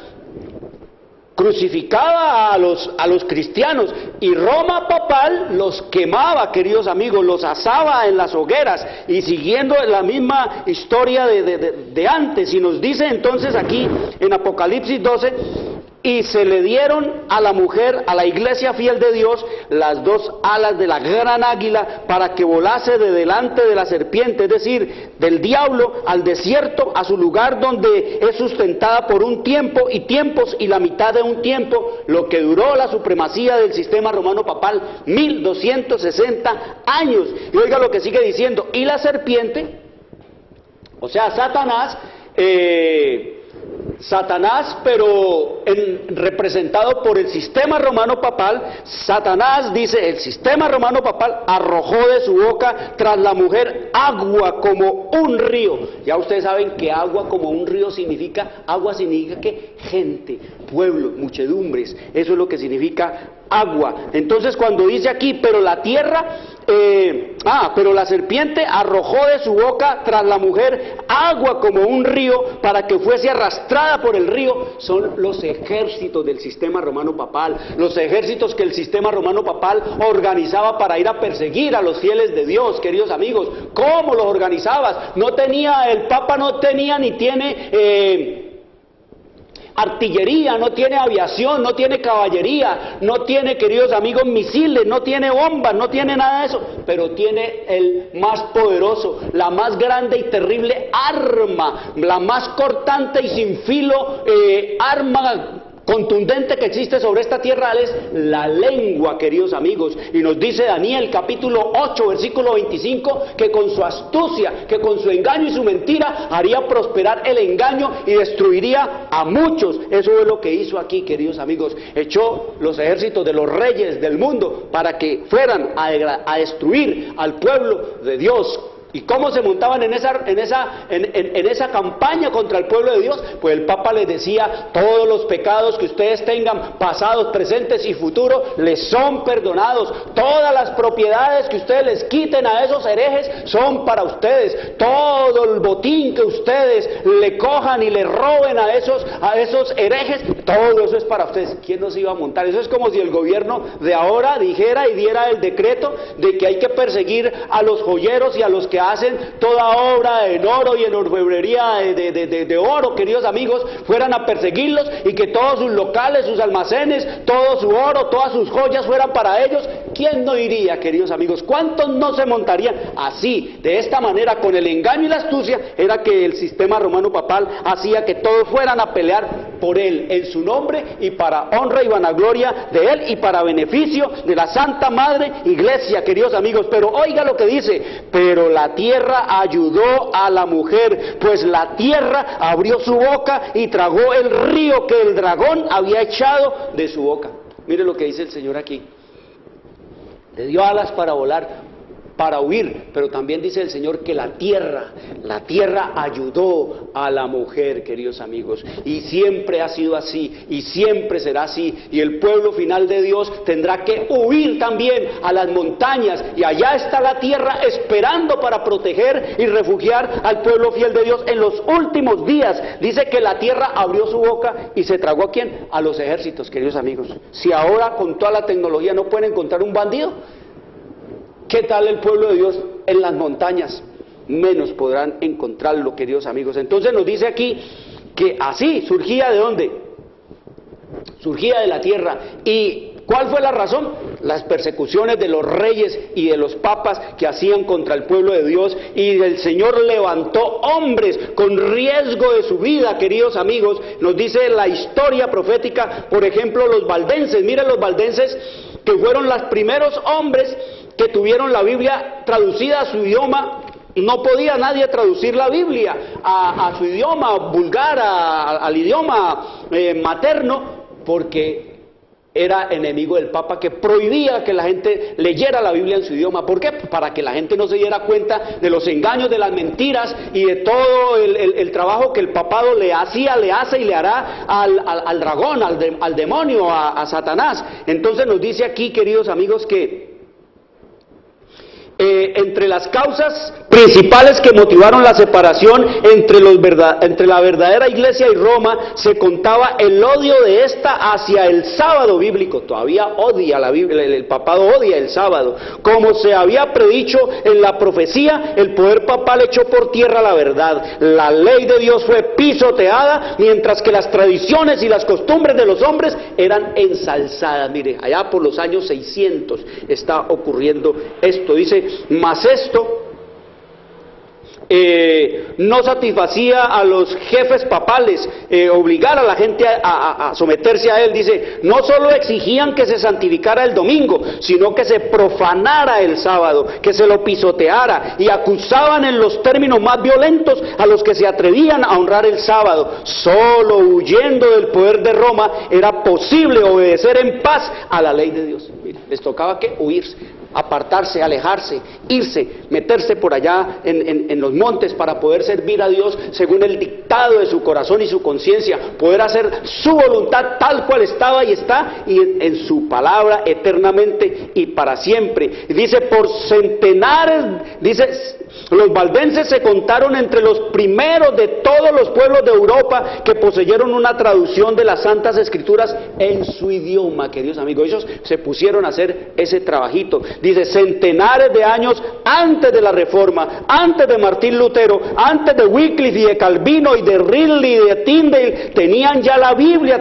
crucificaba a los cristianos, y Roma papal los quemaba, queridos amigos, los asaba en las hogueras, y siguiendo la misma historia de antes. Y nos dice entonces aquí en Apocalipsis 12, y se le dieron a la mujer, a la iglesia fiel de Dios, las dos alas de la gran águila, para que volase de delante de la serpiente, es decir, del diablo, al desierto, a su lugar donde es sustentada por un tiempo y tiempos y la mitad de un tiempo, lo que duró la supremacía del sistema romano papal, 1260 años. Y oiga lo que sigue diciendo, y la serpiente, o sea, Satanás, pero representado por el sistema romano papal. Satanás, dice, el sistema romano papal arrojó de su boca tras la mujer agua como un río. Ya ustedes saben que agua como un río significa que gente, pueblo, muchedumbres, eso es lo que significa agua. Entonces cuando dice aquí, pero la tierra, pero la serpiente arrojó de su boca tras la mujer agua como un río, para que fuese arrastrada por el río. Son los ejércitos del sistema romano papal, los ejércitos que el sistema romano papal organizaba para ir a perseguir a los fieles de Dios, queridos amigos. ¿Cómo los organizabas? El Papa no tenía ni tiene artillería, no tiene aviación, no tiene caballería, no tiene, queridos amigos, misiles, no tiene bombas, no tiene nada de eso, pero tiene el más poderoso, la más grande y terrible arma, la más cortante y sin filo arma contundente que existe sobre esta tierra, es la lengua, queridos amigos. Y nos dice Daniel capítulo 8 versículo 25 que con su astucia, que con su engaño y su mentira haría prosperar el engaño y destruiría a muchos. Eso es lo que hizo aquí, queridos amigos. Echó los ejércitos de los reyes del mundo para que fueran a destruir al pueblo de Dios. ¿Y cómo se montaban en esa campaña contra el pueblo de Dios? Pues el Papa les decía, todos los pecados que ustedes tengan, pasados, presentes y futuros, les son perdonados. Todas las propiedades que ustedes les quiten a esos herejes son para ustedes. Todo el botín que ustedes le cojan y le roben a esos herejes, todo eso es para ustedes. ¿Quién nos iba a montar? Eso es como si el gobierno de ahora dijera y diera el decreto de que hay que perseguir a los joyeros y a los que hacen toda obra en oro y en orfebrería de oro, queridos amigos, fueran a perseguirlos, y que todos sus locales, sus almacenes, todo su oro, todas sus joyas fueran para ellos. ¿quién no iría, queridos amigos? ¿Cuántos no se montarían? Así, de esta manera, con el engaño y la astucia, era que el sistema romano papal hacía que todos fueran a pelear por él, en su nombre, y para honra y vanagloria de él, y para beneficio de la Santa Madre Iglesia, queridos amigos. Pero oiga lo que dice: pero la tierra ayudó a la mujer, pues la tierra abrió su boca y tragó el río que el dragón había echado de su boca. Mire lo que dice el Señor aquí. Le dio alas para volar, para huir, pero también dice el Señor que la tierra ayudó a la mujer, queridos amigos, y siempre ha sido así, y siempre será así, y el pueblo final de Dios tendrá que huir también a las montañas, y allá está la tierra esperando para proteger y refugiar al pueblo fiel de Dios en los últimos días. Dice que la tierra abrió su boca y se tragó ¿a quién? A los ejércitos, queridos amigos. Si ahora con toda la tecnología no pueden encontrar un bandido, ¿qué tal el pueblo de Dios en las montañas? Menos podrán encontrarlo, queridos amigos. Entonces nos dice aquí que así surgía ¿de dónde? Surgía de la tierra. ¿Y cuál fue la razón? Las persecuciones de los reyes y de los papas que hacían contra el pueblo de Dios, y el Señor levantó hombres con riesgo de su vida, queridos amigos. Nos dice la historia profética, por ejemplo, los valdenses. Miren, los valdenses, que fueron los primeros hombres que tuvieron la Biblia traducida a su idioma. No podía nadie traducir la Biblia a su idioma vulgar, al idioma materno, porque era enemigo del Papa, que prohibía que la gente leyera la Biblia en su idioma. ¿Por qué? Para que la gente no se diera cuenta de los engaños, de las mentiras y de todo el trabajo que el papado le hacía, le hace y le hará al dragón, al demonio, a Satanás. Entonces nos dice aquí, queridos amigos, que entre las causas principales que motivaron la separación entre la verdadera iglesia y Roma, se contaba el odio de esta hacia el sábado bíblico. Todavía odia la Biblia, el papado odia el sábado. Como se había predicho en la profecía, el poder papal echó por tierra la verdad. La ley de Dios fue pisoteada, mientras que las tradiciones y las costumbres de los hombres eran ensalzadas. Mire, allá por los años 600 está ocurriendo esto. Dice: mas esto no satisfacía a los jefes papales, obligar a la gente a someterse a él. Dice: no solo exigían que se santificara el domingo, sino que se profanara el sábado, que se lo pisoteara, y acusaban en los términos más violentos a los que se atrevían a honrar el sábado. Solo huyendo del poder de Roma era posible obedecer en paz a la ley de Dios. Mira, les tocaba que huirse, apartarse, alejarse, irse, meterse por allá en los montes para poder servir a Dios según el dictado de su corazón y su conciencia, poder hacer su voluntad tal cual estaba y está, y en su palabra eternamente y para siempre. Y dice: por centenares, dice, los valdenses se contaron entre los primeros de todos los pueblos de Europa que poseyeron una traducción de las Santas Escrituras en su idioma, queridos amigos. Ellos se pusieron a hacer ese trabajito. Dice: centenares de años antes de la Reforma, antes de Martín Lutero, antes de Wycliffe y de Calvino y de Ridley y de Tyndale, tenían ya la Biblia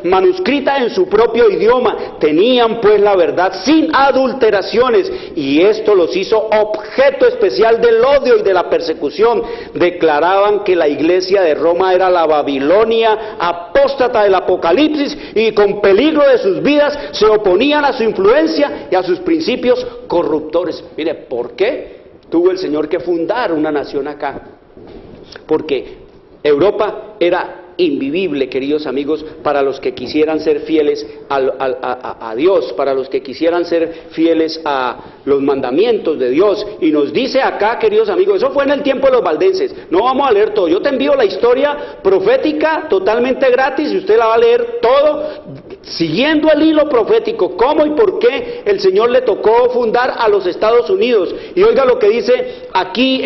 manuscrita en su propio idioma. Tenían pues la verdad sin adulteraciones, y esto los hizo objeto especial del odio y de la persecución. Declaraban que la iglesia de Roma era la Babilonia apóstata del Apocalipsis, y con peligro de sus vidas se oponían a su influencia y a sus principios corruptores. Mire, ¿por qué tuvo el Señor que fundar una nación acá? Porque Europa era invivible, queridos amigos, para los que quisieran ser fieles a Dios, para los que quisieran ser fieles a los mandamientos de Dios. Y nos dice acá, queridos amigos, eso fue en el tiempo de los valdenses. No vamos a leer todo, yo te envío la historia profética totalmente gratis y usted la va a leer todo, siguiendo el hilo profético, cómo y por qué el Señor le tocó fundar a los Estados Unidos. Y oiga lo que dice aquí,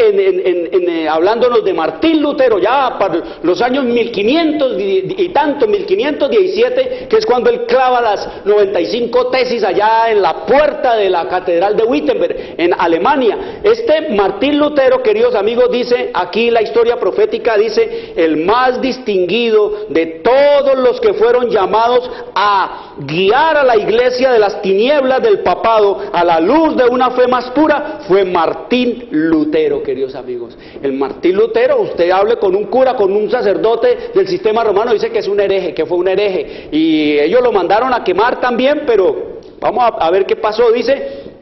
hablándonos de Martín Lutero, ya para los años 1500 y tanto, 1517, que es cuando él clava las 95 tesis allá en la puerta de la Catedral de Wittenberg, en Alemania. Este Martín Lutero, queridos amigos, dice aquí la historia profética, dice: el más distinguido de todos los que fueron llamados a a guiar a la iglesia de las tinieblas del papado a la luz de una fe más pura fue Martín Lutero, queridos amigos. El Martín Lutero, usted hable con un cura, con un sacerdote del sistema romano, dice que es un hereje, que fue un hereje, y ellos lo mandaron a quemar también, pero vamos a ver qué pasó. Dice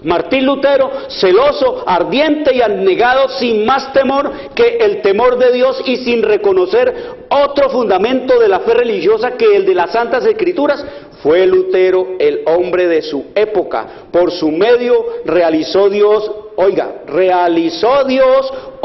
Martín Lutero, celoso, ardiente y abnegado, sin más temor que el temor de Dios y sin reconocer otro fundamento de la fe religiosa que el de las Santas Escrituras, fue Lutero el hombre de su época. Por su medio realizó Dios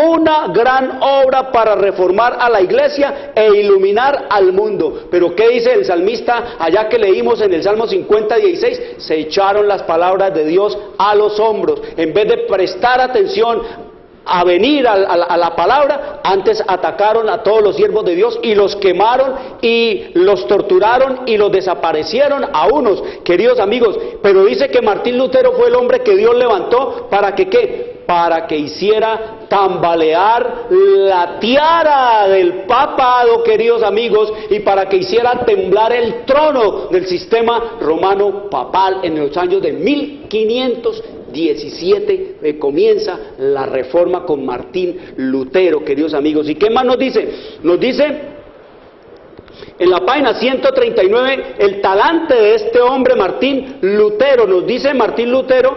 una gran obra para reformar a la iglesia e iluminar al mundo. Pero ¿qué dice el salmista allá que leímos en el Salmo 50:16? Se echaron las palabras de Dios a los hombros. En vez de prestar atención a venir a la palabra, antes atacaron a todos los siervos de Dios y los quemaron y los torturaron y los desaparecieron a unos, queridos amigos. Pero dice que Martín Lutero fue el hombre que Dios levantó para que ¿qué? Para que hiciera tambalear la tiara del papado, queridos amigos, y para que hiciera temblar el trono del sistema romano papal en los años de 1517. Comienza la reforma con Martín Lutero, queridos amigos. ¿Y qué más nos dice? Nos dice en la página 139 el talante de este hombre Martín Lutero. Nos dice Martín Lutero,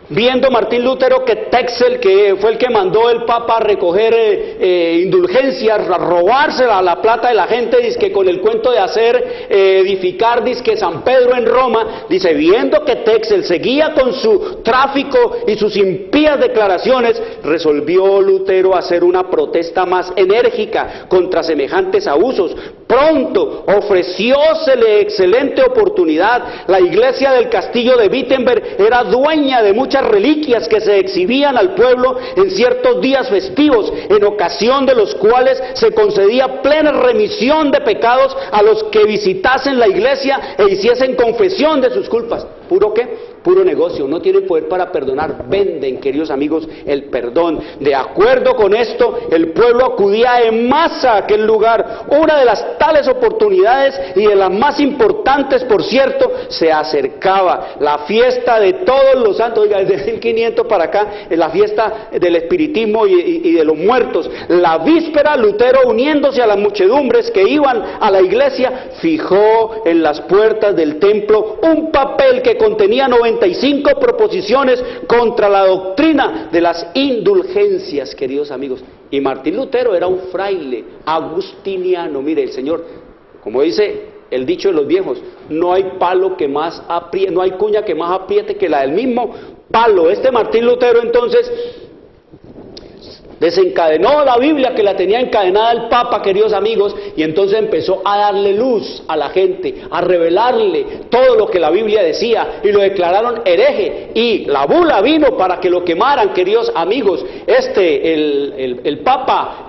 viendo Martín Lutero que Texel, que fue el que mandó el Papa a recoger indulgencias, a robarse la plata de la gente, dice que con el cuento de hacer edificar, dice que San Pedro en Roma, dice, viendo que Texel seguía con su tráfico y sus impías declaraciones, resolvió Lutero hacer una protesta más enérgica contra semejantes abusos. Pronto ofreciósele excelente oportunidad. La iglesia del castillo de Wittenberg era dueña de muchas reliquias que se exhibían al pueblo en ciertos días festivos, en ocasión de los cuales se concedía plena remisión de pecados a los que visitasen la iglesia e hiciesen confesión de sus culpas. ¿Puro qué? Puro negocio. No tienen poder para perdonar, venden, queridos amigos, el perdón. De acuerdo con esto, el pueblo acudía en masa a aquel lugar. Una de las tales oportunidades, y de las más importantes, por cierto, se acercaba: la fiesta de todos los santos. Oiga, desde 1500 para acá, en la fiesta del espiritismo y de los muertos. La víspera, Lutero, uniéndose a las muchedumbres que iban a la iglesia, fijó en las puertas del templo un papel que contenía 95 proposiciones contra la doctrina de las indulgencias, queridos amigos. Y Martín Lutero era un fraile agustiniano. Mire, el Señor, como dice el dicho de los viejos, no hay palo que más apriete, no hay cuña que más apriete que la del mismo palo. Este Martín Lutero entonces desencadenó la Biblia, que la tenía encadenada el Papa, queridos amigos, y entonces empezó a darle luz a la gente, a revelarle todo lo que la Biblia decía, y lo declararon hereje, y la bula vino para que lo quemaran, queridos amigos. El Papa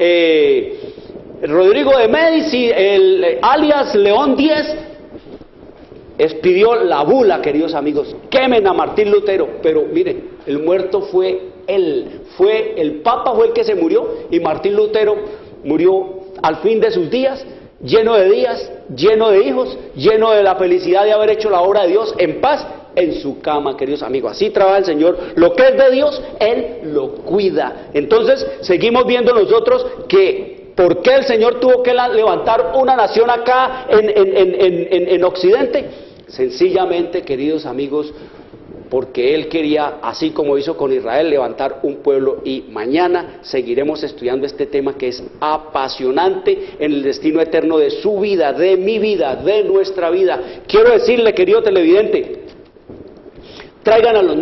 Rodrigo de Médici, alias León X, expidió la bula, queridos amigos, quemen a Martín Lutero. Pero miren, el muerto fue él, el Papa fue el que se murió, y Martín Lutero murió al fin de sus días, lleno de hijos, lleno de la felicidad de haber hecho la obra de Dios en paz en su cama, queridos amigos. Así trabaja el Señor. Lo que es de Dios, Él lo cuida. Entonces seguimos viendo nosotros que ¿por qué el Señor tuvo que levantar una nación acá en Occidente? Sencillamente, queridos amigos, porque Él quería, así como hizo con Israel, levantar un pueblo. Y mañana seguiremos estudiando este tema que es apasionante en el destino eterno de su vida, de mi vida, de nuestra vida. Quiero decirle, querido televidente, traigan a los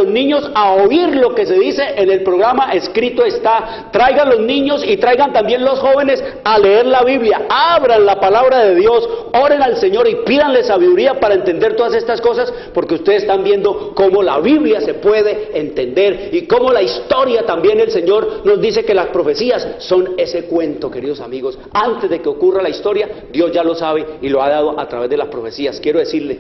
niños a oír lo que se dice en el programa Escrito Está. Traigan los niños y traigan también los jóvenes a leer la Biblia. Abran la palabra de Dios, oren al Señor y pídanle sabiduría para entender todas estas cosas, porque ustedes están viendo cómo la Biblia se puede entender y cómo la historia también. El Señor nos dice que las profecías son ese cuento, queridos amigos. Antes de que ocurra la historia, Dios ya lo sabe y lo ha dado a través de las profecías. Quiero decirle,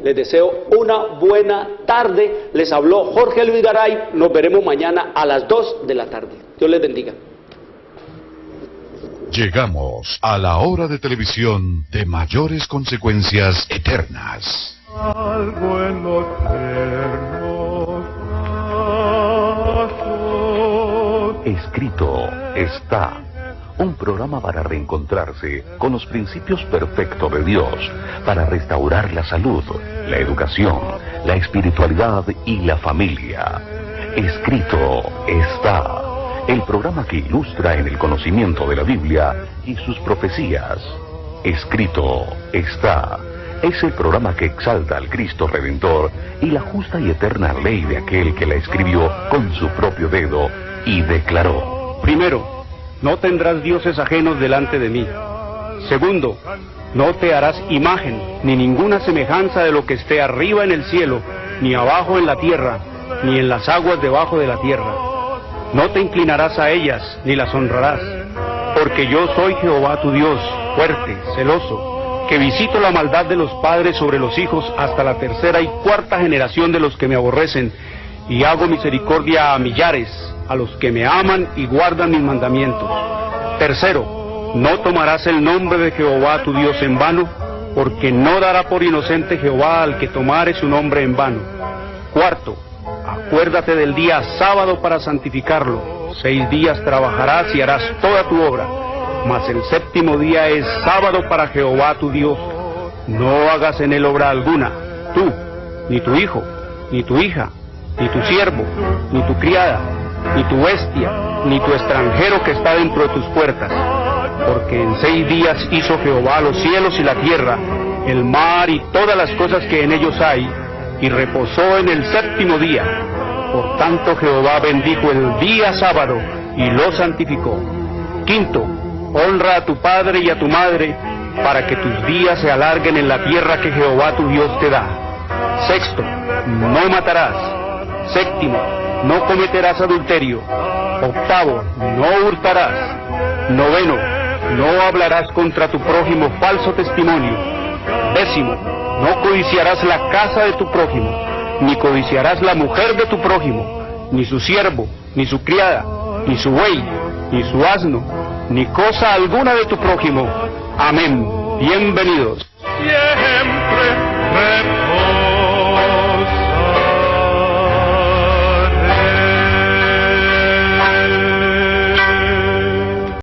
les deseo una buena tarde. Les habló Jorge Luis Garay. Nos veremos mañana a las 2 de la tarde. Dios les bendiga. Llegamos a la hora de televisión de mayores consecuencias eternas. Algo en los tiernos brazos. Escrito está. Un programa para reencontrarse con los principios perfectos de Dios, para restaurar la salud, la educación, la espiritualidad y la familia. Escrito está. El programa que ilustra en el conocimiento de la Biblia y sus profecías. Escrito está. Es el programa que exalta al Cristo Redentor y la justa y eterna ley de aquel que la escribió con su propio dedo y declaró. Primero, no tendrás dioses ajenos delante de mí. Segundo, no te harás imagen, ni ninguna semejanza de lo que esté arriba en el cielo, ni abajo en la tierra, ni en las aguas debajo de la tierra. No te inclinarás a ellas, ni las honrarás, porque yo soy Jehová tu Dios, fuerte, celoso, que visito la maldad de los padres sobre los hijos hasta la tercera y cuarta generación de los que me aborrecen, y hago misericordia a millares, a los que me aman y guardan mis mandamientos. Tercero, no tomarás el nombre de Jehová tu Dios en vano, porque no dará por inocente Jehová al que tomare su nombre en vano. Cuarto, acuérdate del día sábado para santificarlo. 6 días trabajarás y harás toda tu obra, mas el séptimo día es sábado para Jehová tu Dios. No hagas en él obra alguna, tú, ni tu hijo, ni tu hija, ni tu siervo, ni tu criada, ni tu bestia, ni tu extranjero que está dentro de tus puertas. Porque en 6 días hizo Jehová los cielos y la tierra, el mar y todas las cosas que en ellos hay, y reposó en el séptimo día. Por tanto Jehová bendijo el día sábado y lo santificó. Quinto, honra a tu padre y a tu madre, para que tus días se alarguen en la tierra que Jehová tu Dios te da. Sexto, no matarás. Séptimo, no cometerás adulterio. Octavo, no hurtarás. Noveno, no hablarás contra tu prójimo falso testimonio. Décimo, no codiciarás la casa de tu prójimo, ni codiciarás la mujer de tu prójimo, ni su siervo, ni su criada, ni su buey, ni su asno, ni cosa alguna de tu prójimo. Amén. Bienvenidos. Siempre